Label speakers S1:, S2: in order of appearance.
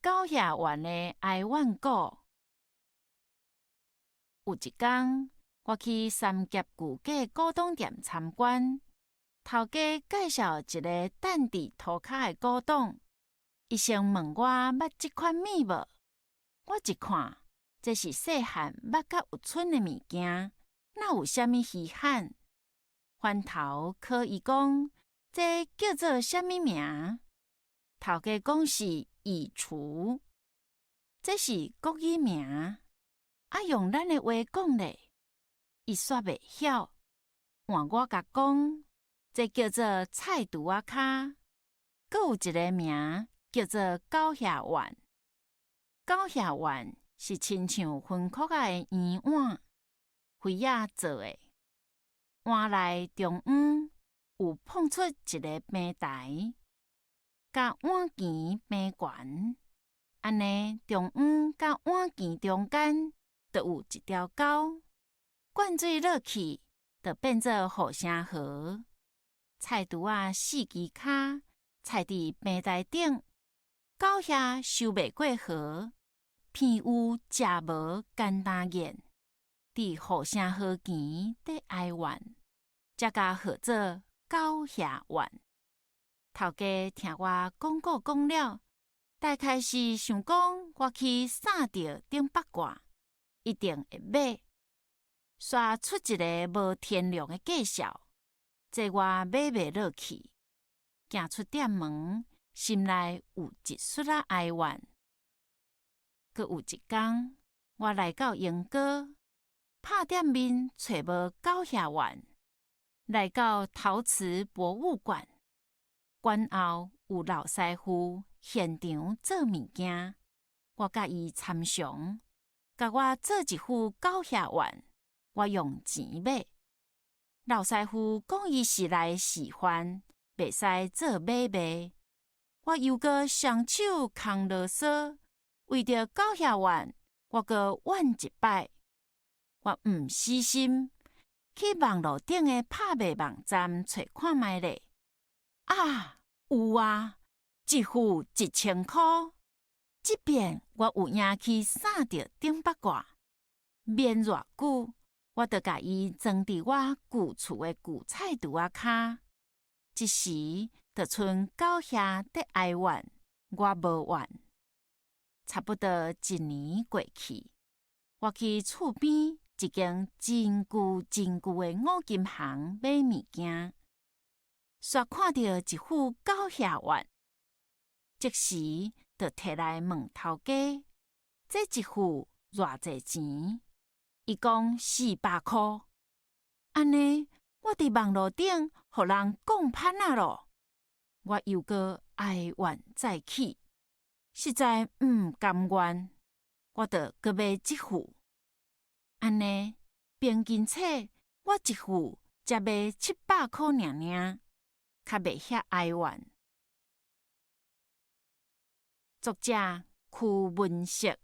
S1: 狗遐湾的哀怨故。有一天，我去三峡旧街古董店参观，头家介绍一个等伫涂骹的古董，伊先问我捌即款物无？我一看，这是细汉捌甲有剩的物件，哪有啥物稀罕？翻头考伊讲，这叫做啥物名？头家讲是异厨，这是国语名。用咱的话讲咧，伊煞袂晓。换我甲讲，这叫做菜拄仔骹，阁有一个名叫做狗遐丸。狗遐丸是亲像分壳仔的圆碗，灰仔做的。碗内中央有碰出一个平台，甲碗前平悬，安尼中央甲碗前中间就有一条沟，灌水落去，就变做护城河。菜拄仔4支骹菜伫平台顶，狗遐收袂过河，片有食无简单言。伫护城河前得哀怨，才甲号做狗遐丸。头家听我讲过讲了，大概是想讲我去撒着顶八卦，一定会买，刷出一个无天良的介绍，这我买袂落去。行出店门，心内有一丝仔哀怨。阁有一天，我来到英歌，拍店面找无狗遐丸，来到陶瓷博物馆，馆后有老师傅现场做物件，我甲伊参详，甲我做一副狗遐丸，我用钱买。老师傅讲伊是来示范，袂使做买卖。我又搁双手空啰嗦，为着狗遐丸，我搁怨一摆。我毋死心，去网络顶的拍卖网站找看卖咧。有啊，一副1000块。即便我有赢去撒着顶八卦，免偌久，我就甲伊装伫我旧厝的旧菜拄仔骹。一时就剩狗遐得哀怨，我无怨。差不多1年过去，我去厝边一间真旧真旧的五金行买物件，煞看到一副狗遐丸，即时就摕来问头家，这一副偌济钱？伊讲400块。安尼，我伫网络顶互人讲歹啊咯。我又搁哀怨再起，实在毋甘愿，我就搁买一副。安尼，平均册我一副才卖700块尔，较袂遐哀怨。作者：屈文石。